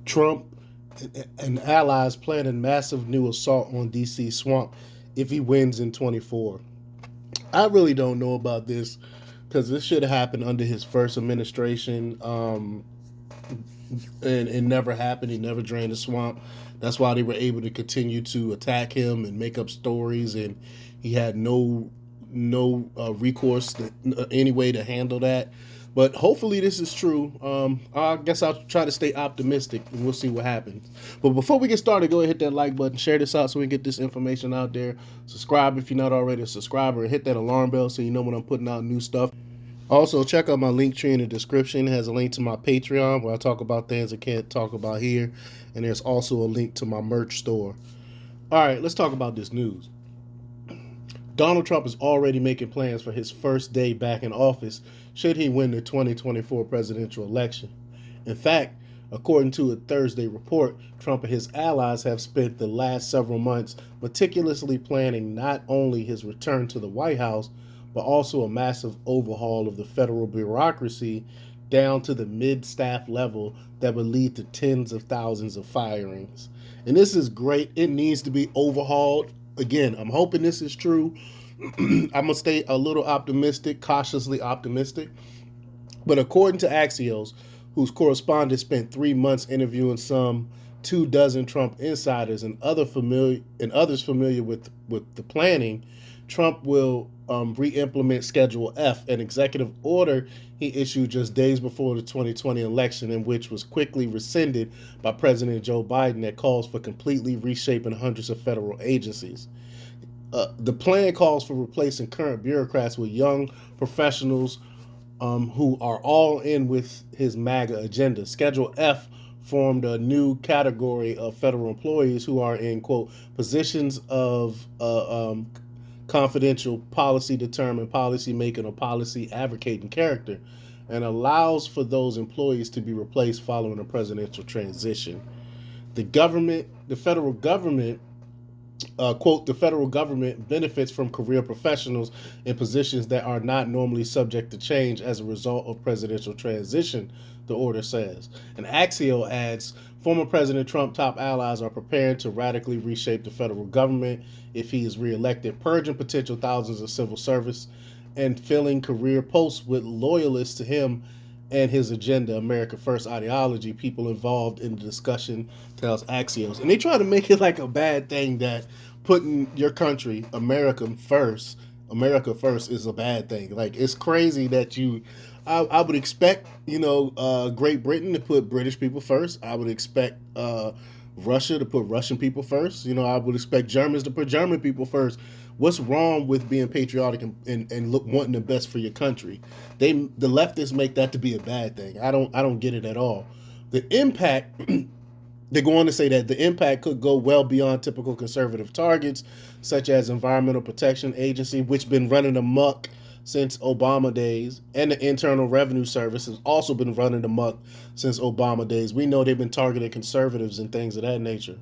Trump and allies plan a massive new assault on DC swamp if he wins in 24. I really don't know about this because this should have happened under his first administration. And it never happened. He never drained the swamp. That's why they were able to continue to attack him and make up stories, and he had no recourse to any way to handle that. But hopefully this is true. I guess I'll try to stay optimistic, and we'll see what happens. But before we get started, go ahead and hit that like button, share this out so we can get this information out there. Subscribe if you're not already a subscriber, and hit that alarm bell so you know when I'm putting out new stuff. Also, check out my link tree in the description. It has a link to my Patreon where I talk about things I can't talk about here. And there's also a link to my merch store. All right, let's talk about this news. Donald Trump is already making plans for his first day back in office should he win the 2024 presidential election. In fact, according to a Thursday report, Trump and his allies have spent the last several months meticulously planning not only his return to the White House, but also a massive overhaul of the federal bureaucracy down to the mid staff level that would lead to tens of thousands of firings. And this is great. It needs to be overhauled. Again, I'm hoping this is true. I'm going to stay a little optimistic, cautiously optimistic. But according to Axios, whose correspondent spent 3 months interviewing some 24 Trump insiders and others familiar with the planning, Trump will re-implement Schedule F, an executive order he issued just days before the 2020 election, in which was quickly rescinded by President Joe Biden, that calls for completely reshaping hundreds of federal agencies. The plan calls for replacing current bureaucrats with young professionals who are all in with his MAGA agenda. Schedule F formed a new category of federal employees who are in, quote, positions of confidential policy determined, policy making, or policy advocating character, and allows for those employees to be replaced following a presidential transition. The federal government, quote, the federal government benefits from career professionals in positions that are not normally subject to change as a result of presidential transition, the order says. And Axios adds, former President Trump top allies are preparing to radically reshape the federal government if he is reelected, purging potential thousands of civil service and filling career posts with loyalists to him and his agenda, America First ideology. People involved in the discussion, tells Axios. And they try to make it like a bad thing that putting your country, America first is a bad thing. Like, it's crazy that I would expect, Great Britain to put British people first. I would expect Russia to put Russian people first. I would expect Germans to put German people first. What's wrong with being patriotic and look wanting the best for your country? The leftists make that to be a bad thing. I don't get it at all. The impact they go on to say that the impact could go well beyond typical conservative targets, such as Environmental Protection Agency, which been running amok since Obama days, and the Internal Revenue Service has also been running amok since Obama days. We know they've been targeting conservatives and things of that nature.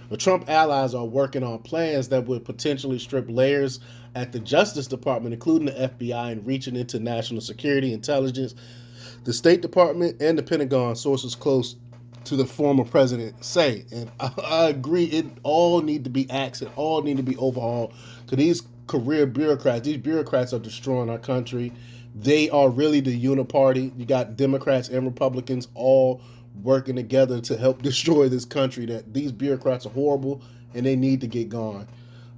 But Trump allies are working on plans that would potentially strip layers at the Justice Department, including the FBI, and reaching into national security, intelligence, the State Department, and the Pentagon, sources close to the former president say. And I agree, it all need to be axed, it all need to be overhauled. Because these bureaucrats are destroying our country. They are really the uniparty. You got Democrats and Republicans all working together to help destroy this country. That these bureaucrats are horrible and they need to get gone.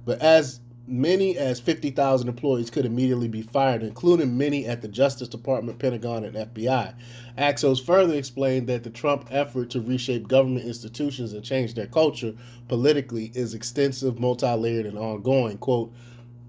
But as many as 50,000 employees could immediately be fired, including many at the Justice Department, Pentagon, and FBI. Axios further explained that the Trump effort to reshape government institutions and change their culture politically is extensive, multi-layered, and ongoing. Quote,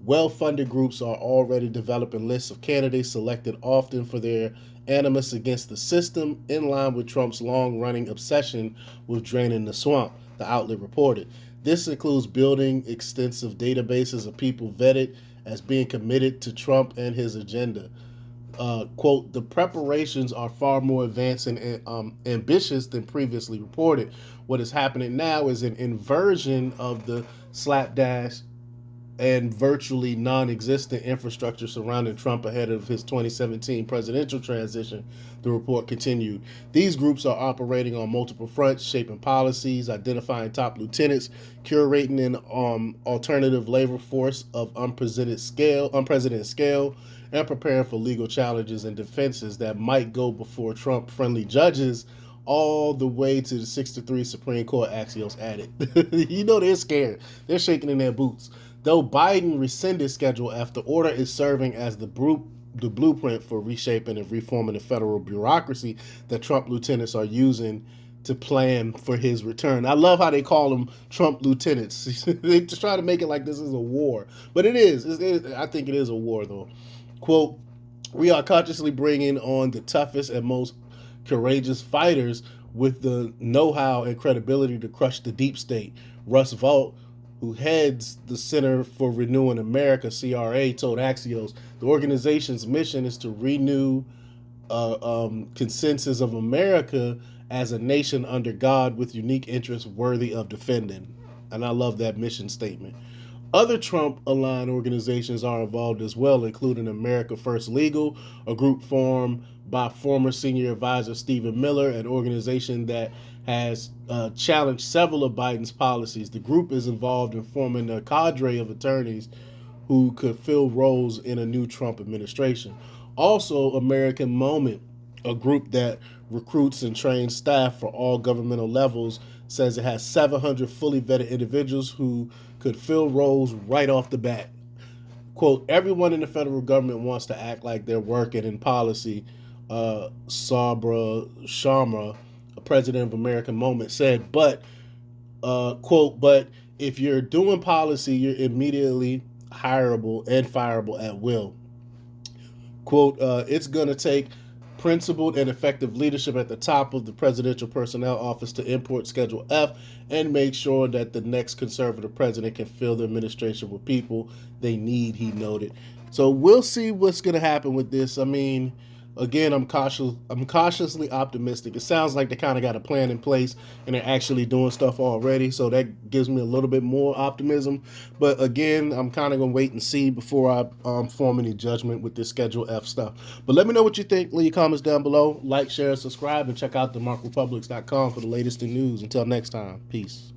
well-funded groups are already developing lists of candidates selected often for their animus against the system, in line with Trump's long-running obsession with draining the swamp, the outlet reported. This includes building extensive databases of people vetted as being committed to Trump and his agenda. Quote, the preparations are far more advanced and ambitious than previously reported. What is happening now is an inversion of the slapdash and virtually non-existent infrastructure surrounding Trump ahead of his 2017 presidential transition, the report continued. These groups are operating on multiple fronts, shaping policies, identifying top lieutenants, curating an alternative labor force of unprecedented scale, and preparing for legal challenges and defenses that might go before Trump-friendly judges all the way to the 6-3 Supreme Court, Axios added. They're scared. They're shaking in their boots. Though Biden rescinded Schedule F, the order is serving as the blueprint for reshaping and reforming the federal bureaucracy that Trump lieutenants are using to plan for his return. I love how they call them Trump lieutenants. They just try to make it like this is a war, but it is. I think it is a war, though. Quote, we are consciously bringing on the toughest and most courageous fighters with the know-how and credibility to crush the deep state. Russ Vought, who heads the Center for Renewing America, CRA, told Axios the organization's mission is to renew consensus of America as a nation under God with unique interests worthy of defending. And I love that mission statement. Other Trump aligned organizations are involved as well, including America First Legal, a group formed by former senior advisor Stephen Miller, an organization that has challenged several of Biden's policies. The group is involved in forming a cadre of attorneys who could fill roles in a new Trump administration. Also, American Moment, a group that recruits and trains staff for all governmental levels, says it has 700 fully vetted individuals who could fill roles right off the bat. Quote, everyone in the federal government wants to act like they're working in policy, Sabra Sharma, a president of American Moment, said, but, quote, but if you're doing policy, you're immediately hireable and fireable at will. Quote, it's going to take principled and effective leadership at the top of the presidential personnel office to import Schedule F and make sure that the next conservative president can fill the administration with people they need, he noted. So we'll see what's going to happen with this. I mean, again, I'm cautiously optimistic. It sounds like they kind of got a plan in place and they're actually doing stuff already, so that gives me a little bit more optimism. But again, I'm kind of gonna wait and see before I form any judgment with this Schedule F stuff. But let me know what you think. Leave your comments down below. Like, share, subscribe, and check out themarkrepublics.com for the latest in news. Until next time, peace.